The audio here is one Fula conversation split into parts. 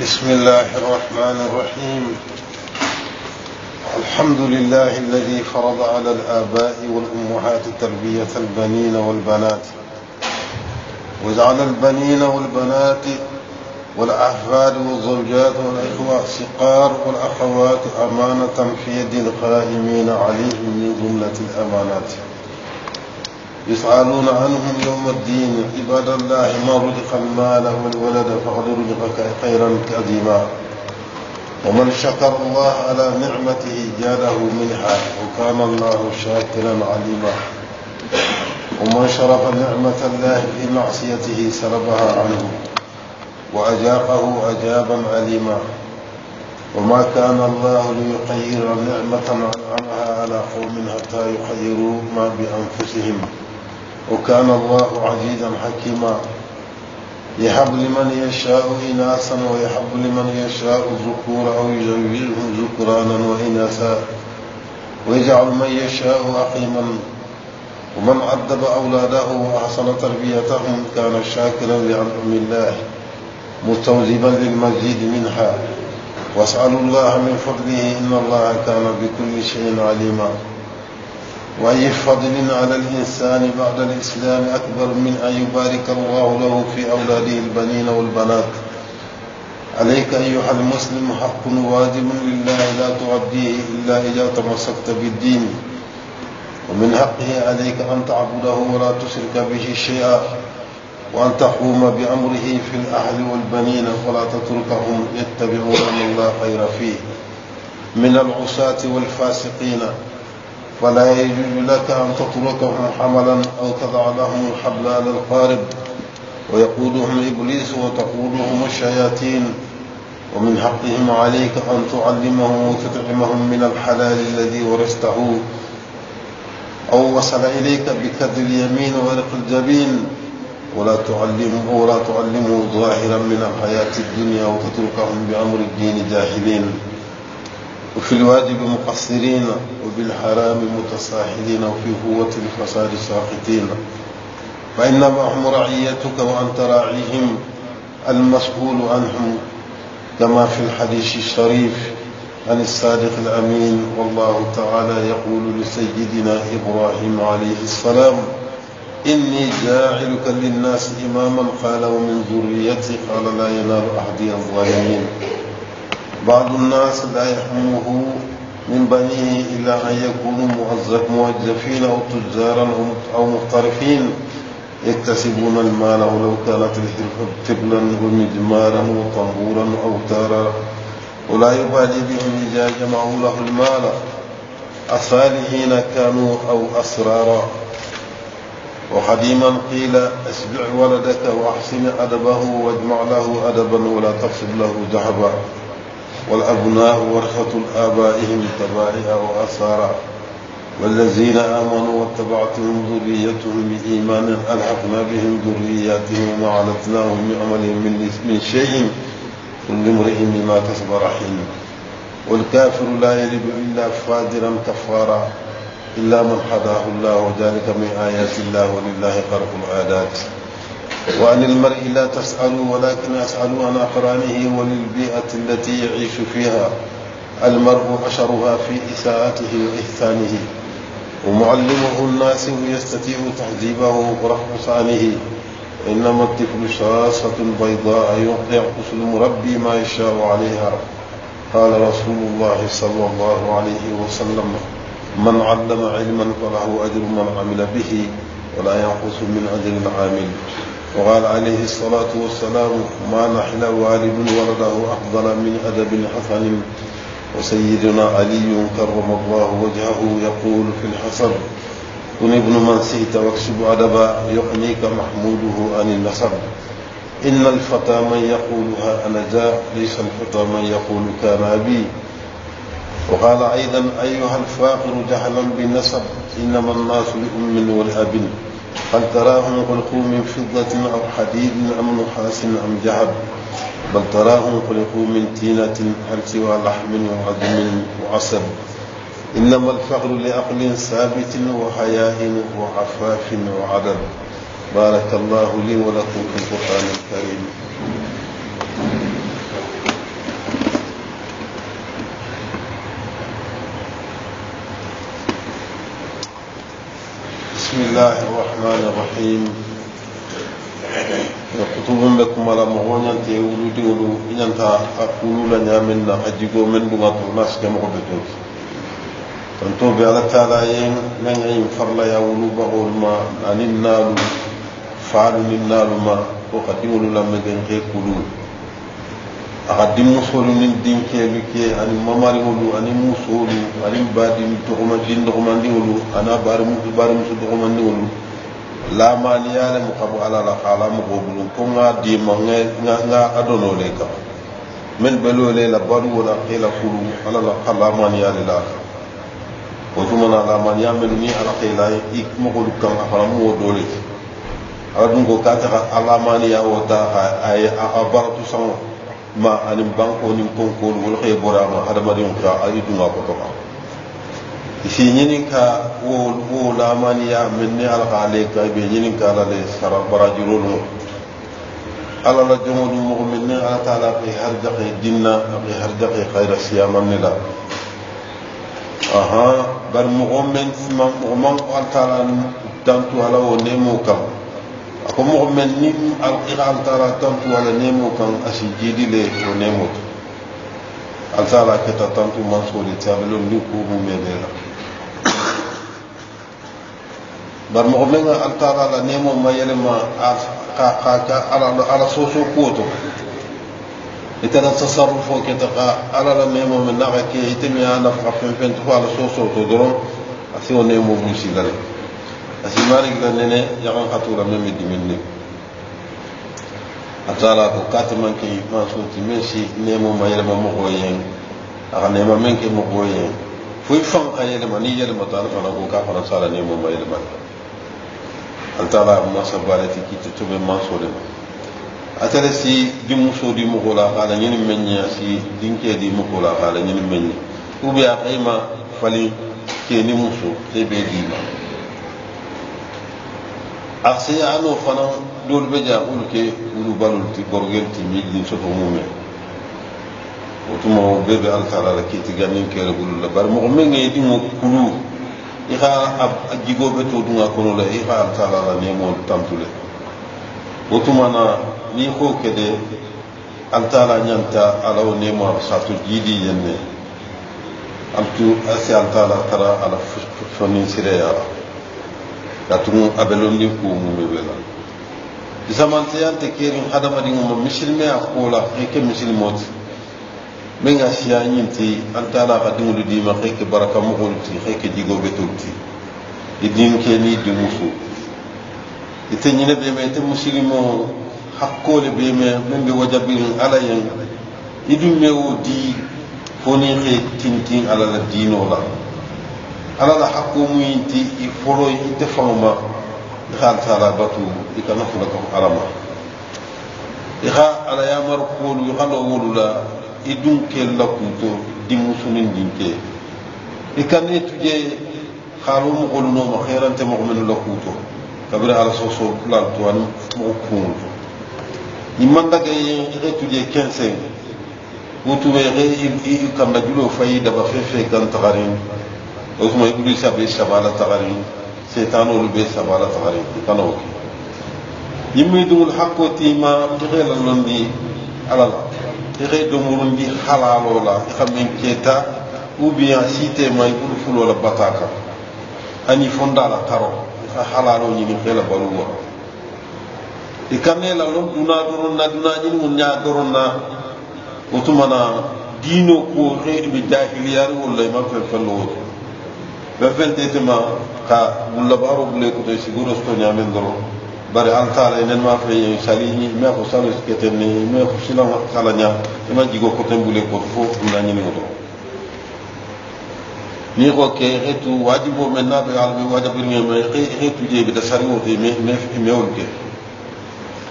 بسم الله الرحمن الرحيم. الحمد لله الذي فرض على الآباء والأمهات تربية البنين والبنات، وجعل البنين والبنات والأحفاد والزوجات والإخوة صقار والأخوات أمانة في يد القائمين عليهم من جملة الأمانات يسألون عنهم يوم الدين. عباد الله، ما رزق المال والولد فقد رزق خيرا كثيرا، ومن شكر الله على نعمته جاده منها، وكان الله شاكرا عليما. ومن شرف نعمة الله في معصيته سلبها عنه وأجاقه أجابا عليما. وما كان الله ليغير نعمة أنعمها على قوم حتى يغيروا ما بأنفسهم، وكان الله عزيزا حكيما. يهب لمن يشاء إناثا ويهب لمن يشاء الذكور أو يزوجهم ذكرانا وإناثا ويجعل من يشاء عقيما. ومن أدب أولاده وأحسن تربيتهم كان شاكرا لأنعم الله مستوجبا للمزيد منها. واسألوا الله من فضله إن الله كان بكل شيء عليما. وأي فضل على الإنسان بعد الإسلام أكبر من أن يبارك الله له في أولاده البنين والبنات. عليك أيها المسلم حق واجب لله لا تؤديه إلا إذا تمسكت بالدين. ومن حقه عليك أن تعبده ولا تشرك به شيئا، وأن تقوم بأمره في الأهل والبنين ولا تتركهم يتبعون من لا خير فيه من العصاة والفاسقين. ولا يجوز لك أن تتركهم حملا أو تضع لهم الحبل على القارب ويقودهم إبليس وتقودهم الشياطين. ومن حقهم عليك أن تعلمهم وتطعمهم من الحلال الذي ورثته أو وصل إليك بكد اليمين ورق الجبين، ولا تعلمه ظاهرا من الحياة الدنيا وتتركهم بأمر الدين جاهلين، وفي الواجب مقصرين، وبالحرام متساهلين، وفي قوة الفساد ساقطين. فإنما هم رعيتك وأنت راعيهم المسؤول عنهم، كما في الحديث الشريف عن الصادق الأمين. والله تعالى يقول لسيدنا إبراهيم عليه السلام: إني جاعلك للناس إماما، قال ومن ذريتي؟ قال لا ينال أحدي الظالمين. بعض الناس لا يهمه من بنيه إلا أن يكونوا موظفين أو تجارا أو محترفين يكتسبون المال، ولو كانت الحرفة طبلا ومجمارا وطنبورا أو تارا، ولا يبالي بهم إذا جمعوا له المال أصالحين كانوا أو أسرارا. وقديما قيل: اسبع ولدك وأحسن أدبه واجمع له أدبا ولا تقصد له ذهبا. والأبناء ورثة آبائهم تبائع وأثارا، والذين آمنوا واتبعتهم ذريتهم بإيمان ألحقنا بهم ذرياتهم وما علتناهم من عملهم من شيء، كل امرئ بما كسب رهين. والكافر لا يلد إلا فاجرا كفارا إلا من هداه الله، وذلك من آيات الله، ولله خلق العادات. وعن المرء لا تسألوا ولكن أسألوا عن أقرانه وللبيئة التي يعيش فيها. المرء أشرها في إساءته وإحسانه، ومعلمه الناس يستطيع تهذيبه ورفع شأنه. إنما الطفل شاصة بيضاء ينقص المربي ما يشاء عليها. قال رسول الله صلى الله عليه وسلم: من علم علما فله أجر من عمل به ولا ينقص من أجر العامل. وقال عليه الصلاة والسلام: ما نحل والد ولده أفضل من أدب حسن. وسيدنا علي كرم الله وجهه يقول في الحسن: كن ابن من شئت واكسب أدبا يغنيك محموده عن النسب. إن الفتى من يقولها أنا جاء، ليس الفتى من يقول كان أبي. وقال أيضا: أيها الفاقر جهلا بالنسب، إنما الناس لأم ولأب. هل تراهم خلقوا من فضة أو حديد أم نحاس أم ذهب؟ بل تراهم خلقوا من طينة، هل سوى لحم وعظم وعصب. إنما الفقر لعقل ثابت وحياء وعفاف وعدل. بارك الله لي ولكم في القرآن الكريم. بسم الله الرحمن الرحيم kutubun be kumala mogo ñante wuludiŋolu i ñanta a kulula ñamen na a jigo men duŋa to na sike mogo be toki tonto be ala taala yen men ŋayin farlaya wulu baxolu ma anin naalu faalu nin naalu ma ko xa diŋolu lamegen xe kulu a xa dimmusolu nin dinkeelu ke ani mamariŋolu ani musolu anin badin din doxumandiŋolu ana barimusu doxumandiŋolu la maniya le mu xabu ala la xala mogo bulu ko nga dima nga adono le ka men belo le la balu wala xela kulu ala la xala maniya le la o tuma na la maniya men ni ala xela ik mogo lu kan afala mu dole ala dun ko ka ta ala maniya o ta ay a baratu sama ma anim banko nim konko wala xey borama adama dim ka ay dunga ko to isi ñinin ka wo lamaniya min ni ala ka ale ka be ñinin ka ala le sara barajurolu ala la jomolu mogo min ni ala taala ke harjaqe dinna ke harjaqe khayra siyaman ni la aha bar mogo men mogo man ko ala taala tantu ala wo nemo kam ako mogo men ni ala taala tantu ala nemo kam asi jidi le wo nemo ala taala ke ta tantu man so le tabelo ni ko mu mebe la bar mo men nga altara la nemo ma yelema ala soso koto itana tasarrufo ke ta ala la nemo men na ke itemi ana fa fen to ala soso to doron asi o nemo busi la asi mari la nene yakan khatura men mi diminni atala ko katman ke ma so ti mesi nemo ma yelema mo ko yen aka nemo men ke mo ko yen fuy fan ayelema ni yelema ta fa na ko ka fa sala nemo ma yelema altala masa balati kiti tobe mansole atale si dimuso di mugola kala nyini menya si dinke di mugola kala nyini menya ubi aqima fali ke ni muso tebe dima aksiya ano fana dol beja ulke ulu balul ti borgel ti midin soto mume otuma bebe altala la kiti ganin kere bulu la bar mo mengi di mo kulu iha jigo be to dunga kono la iha altala la nemo tantule otuma na ni ko kede altala nyanta ala o nemo satu jidi yenne altu asi altala tara ala fonin sireya datu abelondi ko mu bela disamante yante kerin hadama di mo muslime akola ke muslimoti men ga siya nyinti antala ka dingulu di ma xeke baraka mo gonti xeke jigo be tulti idin ke ni di musu ite nyine be me te muslimo hakkole be me men be wajabil ala yen idum me o di foni xe tintin ala la dino la ala la hakko mu yinti I folo ite fama xal sala batu ikana fula ko alama iha ala ya mar ko lu xalo wulula idun ke la kuto dimusunin dinke ikane tuje xalu mo golno ma khairante mo men la kuto kabira ala soso plan to an mo kun ni manda gay e tuje 15 wutu be e kan da julo fayda ba fefe kan tagarin o mo ibuli sabe shabala tagarin setano lu be shabala tagarin kano yimidul haqqoti ma tigela londi ala tere do murundi halalo la xamen keta ou bien cité may bul fulo la bataka ani fonda la taro fa halalo ni xela baluwa e kanela lon duna doron na duna ni mun nya doron na otumana dino ko re be jahiliyar wala ma fe fallo be fente tema ka bulla baro bule ko to siguro sto nya men doron bari altala enen ma fe salini me ko salo sketeni me ko silama kala nya ma jigo ko tembule ko fo duna ni ngoto ni ko ke retu wajibo men na be albe wajibo ni me retu je be da sari wote me wonke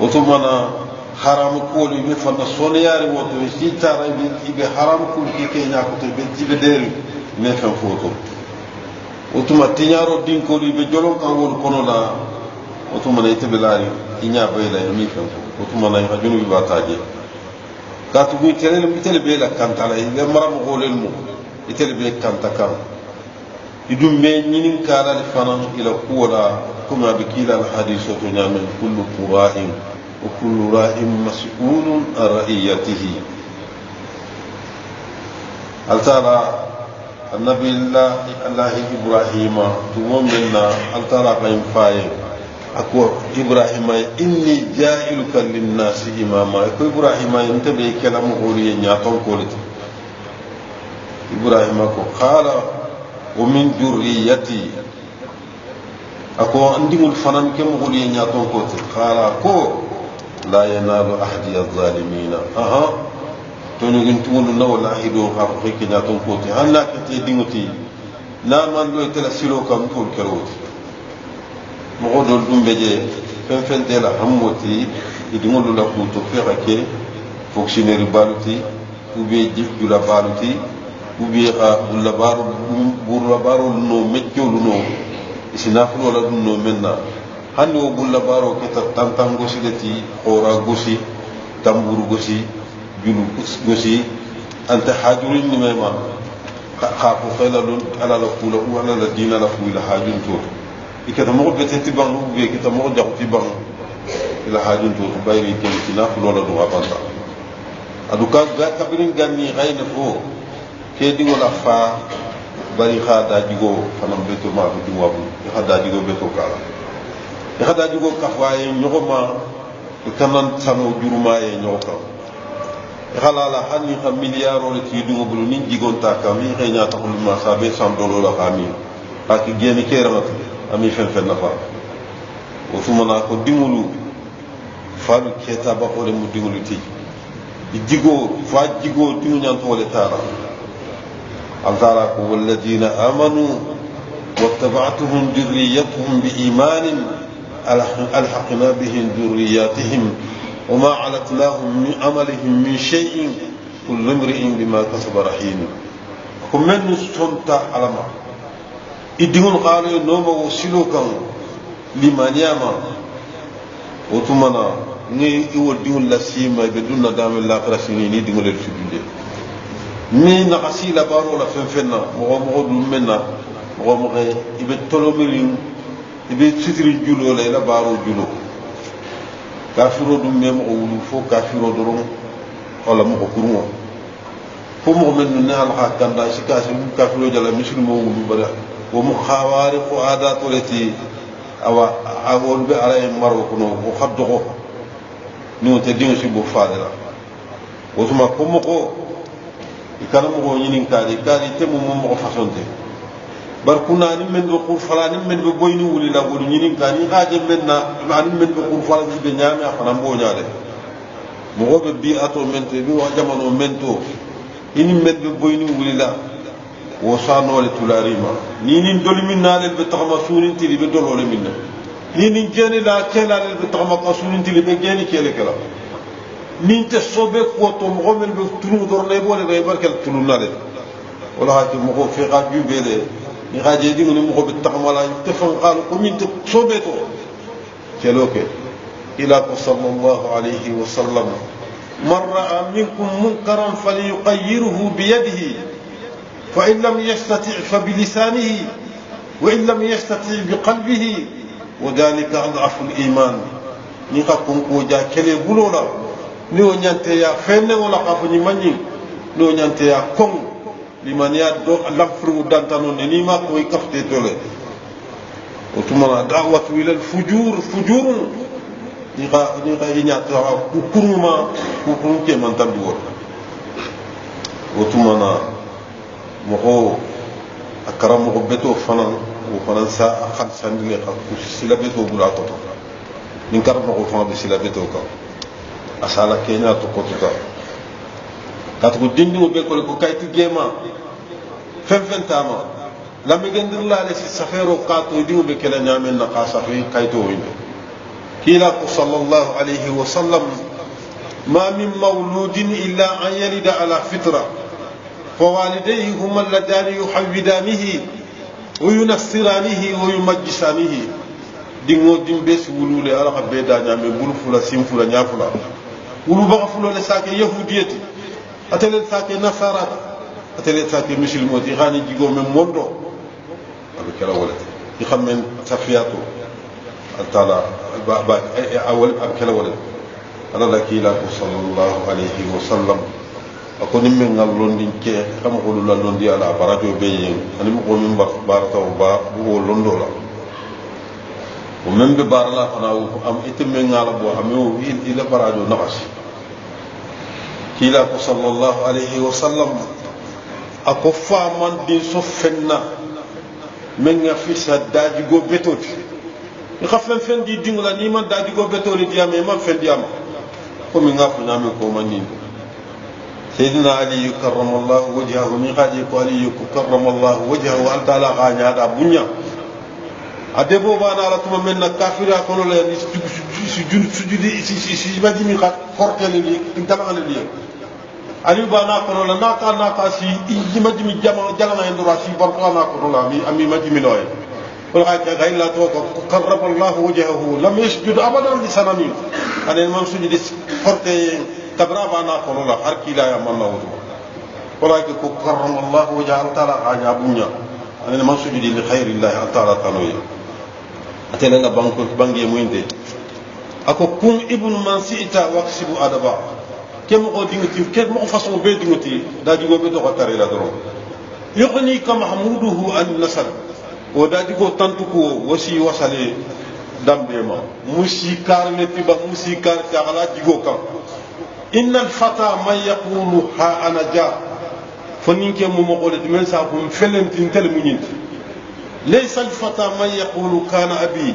oto mana haram ko li be fa na soniyari wote si tara be haram ko ke nya ko to be jibe der me fa foto oto ma tinyaro din ko li be jolon kan won kono la otuma na itebelari inya bayla mi fa otuma na hajunu bi bataje ka tu bi tele bela kantala ile maram golel mu itele be kanta kan idum be nyinin kala le fanan ila kuwala kuma be kila al hadithu to nyamen kullu qura'in wa kullu ra'in mas'ulun an ra'iyatihi altara النبي الله إبراهيم تومنا ألترى قيم فاي أكو إبراهيم إني جائلك للناس إماما أكو إبراهيم ينتبه كلام غوري نياتون كولت إبراهيم أكو قال ومن ذريتي أكو عندي الفنان كم غوري نياتون كولت قال أكو لا ينال أحد الظالمين tonogin tungulu na wala hido ka ko ke nyaton ko te halla ke te dingoti na man lo tela silo kam ko keroti mo godol dumbe je fen de la hammoti idingulu la ko to fera ke fonctionnaire baluti ou bien du la baluti ou bien la baru bur la baru no meccio lu no isina fu wala dum no menna hande o bulla baro ke tantango sileti ora gosi tamburu gosi julu gosi anta hajurun ni mayma khafu khalalun ala la kula wala la dina la kula hajun to ikata mo bete tibang lu be kita mo jaxu tibang ila hajun to bayri ken tina fu lola do abanta aduka ga kabirin ganni gayna fo ke di wala fa bari khada jigo fanam beto ma di wabu khada jigo beto kala khada jigo kafwaye nyogoma ikanan sanu juruma ye nyoka halala hani ka miliyaro le ti dungo bulu nin jigonta ka mi xeyna taxul ma sabe $100 la xami ak gene keramatu ami fen na fa o fumana ko dimulu falu keta ba ko le mu dimulu ti jigo fa jigo timu nyan to le tara azara ko walladina amanu wattaba'tuhum dhurriyyatuhum biimanin alhaqna bihim dhurriyyatihim وما علتناهم من عملهم من شيء كل امرئ بما كسب رهين كم من سنت علما يدون قالوا نوما وسلوكا لمن ياما وتمنا ني يول ديون لا سيما بدون دام الاخره سنين دي مول الفدود مي نقسي لا بارو لا فنفنا مو منا مو يبي تولومين يبي ستري جولو لا بارو جولو kafiro dum mem o wulu fo kafiro doron wala mo ko kurmo fo mo men ne al hakanda ci kasi kafiro jala muslimo wulu bara wo mu khawari ko ada to leti awa awol be ala maro ko no ko khaddo ko no te dingo ci bo faala wo tuma ko mo ko ikana mo ko nyinin kali te mo mo ko fasonte bar kuna ni men do qur falani men do boyni wuli la wuli nyinin kani haje men na ani men do qur falani be nyame afana mbo nyaade mo go be bi ato men te bi wa jamano men to ini men do boyni wuli la wo sano le tularima ni nin dolmin na le be taxama sunin tili be dolole minna ni nin jeni la kela le be taxama sunin tili be jeni kele kala nin te sobe ko to mo men be tunu dorne bo le be barkel tunu na le wala ha mo ko fi ga bi be le ni xaje di mu ko bi taxmala te fan xalu ko min te sobeto keloke ila ko sallallahu alayhi wa sallam man ra'a minkum munkaran falyughayyirhu bi yadihi fa in lam yastati' fa bi lisanihi wa in lam yastati' bi qalbihi wa dhalika adhafu al-iman ni ka ko ja kele bulola ni o nyante ya fenne wala ka fu ni manni ni o nyante ya kon liman ya do lafru dantano ni ma ko kafte tole o tumana da'watu ila al-fujur ni ga yinya to ku kuruma ku ke man tandu o tumana mo ko akram mo beto fanan o fanan sa khad sandile ka ku sila beto bula to ni karam mo ko fanan be sila beto ka asala kenya to ko to kat ko dindi mo be ko kayti gema fen tama lambe gendir la le safero ka to dimu be kala nyamen na ka safi kayto windo kila ko sallallahu alayhi wa sallam ma min mawludin illa an yalida ala fitra فوالديه هما اللذان يحودانه وينصرانه ويمجسانه دينو دين بس ولول على خبيدا نيامي بول فلا سيم فلا نيافلا ولو بغا فلو لساك يهوديتي اتل ساك نصارى اتل ساك مسلموتي غاني جيغو من موندو أبكلا ولد يخمن سفياته تعالى أول أبكلا ولد أنا لك لا صلى الله عليه وسلم أكون من اللون كي كم يقولوا اللون دي على برادو بيجين أنا بقول من بارتا وبقول لون ومن ببار الله أنا أم إتمنى على بو أميو إلى برادو نقص كلا صلى الله عليه وسلم أكفى من دين صفنا من في سداد جو بتوت يخفن فين دي دين ولا نيمان داد جو بتوت ديام ما فين ديام كم ينافع نامي كومانين سيدنا علي كرم الله وجهه من قاضي علي كرم الله وجهه وأنت على غاني هذا بنيا أدبو بانا على توم من الكافر أكون له سجود بدي من قط فرق اللي أنت ما اللي علي بانا أكون له ناكا سي إجماع من جماعة يندرا سي بركانا أكون له أمي ما جميل هاي ولكن غير لا توك كرم الله وجهه لم يسجد أبدا لسنامين أنا ما سجد فرق تبرا بانا أكون له حركي لا يمنع وجهه ولكن كرم الله وجهه تعالى غاني أبونا أنا ما سجد لخير الله تعالى تنوي أتينا بانجي موينتي أكو كون ابن من سئتا واكسبوا أدبا كم قديمتي كم فصل بيدمتي داجي بيدو قتاري لا درو يغني كمحموده عن النسل وداجي تنتكو وسي وصلي دمبيما موسيقار نتيبا موسيقار تعالى جيغو كم إن الفتى من يقول ها أنا جاء فنينك مقولة من ساكم فلنتين تلمنين ليس الفتى من يقول كان أبي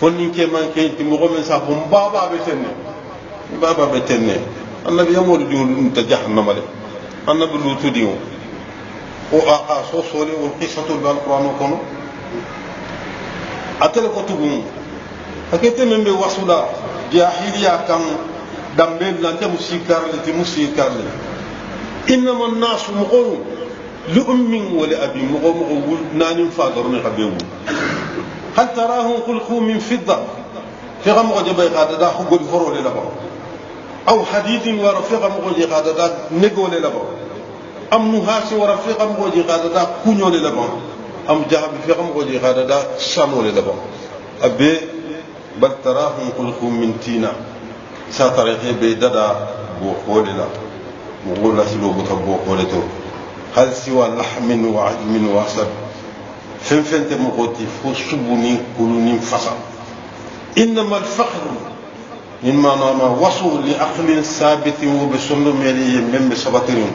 فنينك من كنت مقولة من ساكم بابا بتنة النبي يمر ديون انت جهنم عليه النبي لوط ديون وآقا صولي والقصة بالقرآن كنو أتلك تبون أكيد من بوصولا جاهلية كان دمبل لانت موسيقار لتي موسيقار إنما الناس مقوم لأم ولأبي مقوم نان فادرون قبيوم هل تراهم خلقوا من فضة في غم وجب قادة حقول فرو للبا أو حديد ورفيق مقوم قادة نقول للبا أم نهاس ورفيق مقوم قادة كنيو للبا أم جهب في غم وجب قادة شانو للبا أبي بل تراهم خلقوا من تينا ساتريخي بيدادا بوخول للا مقول لسلو بطبوخ ولتو هل سوى لحم وعجم وعسل فنفنت مقوتي فسبني كلني فصل إنما الفخر مما نام وصل لأقل ثابت وبسنة ملي من بسبتين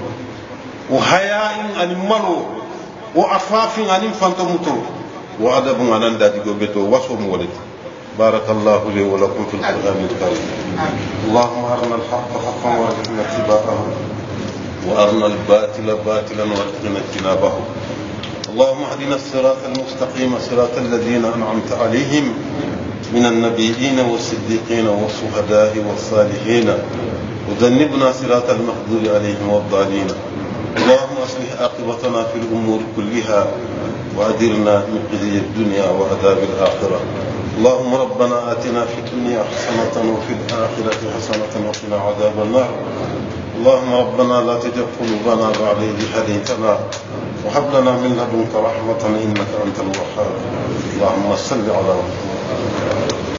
وحياء عن الملو وعفاف عن فانتمتو وأدب عن اندادي بيتو وصل مولد بارك الله لي ولكم في القرآن الكريم اللهم أرنا الحق حقا وارزقنا اتباعه وأرنا الباطل باطلا وارزقنا اجتنابه اللهم اهدنا الصراط المستقيم صراط الذين أنعمت عليهم من النبيين والصديقين والشهداء والصالحين وجنبنا صراط المغضوب عليهم والضالين اللهم اصلح عاقبتنا في الأمور كلها وأجرنا من خزي الدنيا وعذاب الآخرة اللهم ربنا آتنا في الدنيا حسنة وفي الآخرة حسنة وقنا عذاب النار اللهم ربنا لا تجعل قلوبنا بعد إذ هديتنا وهب لنا من لدنك رحمة إنك أنت الوهاب اللهم صل على محمد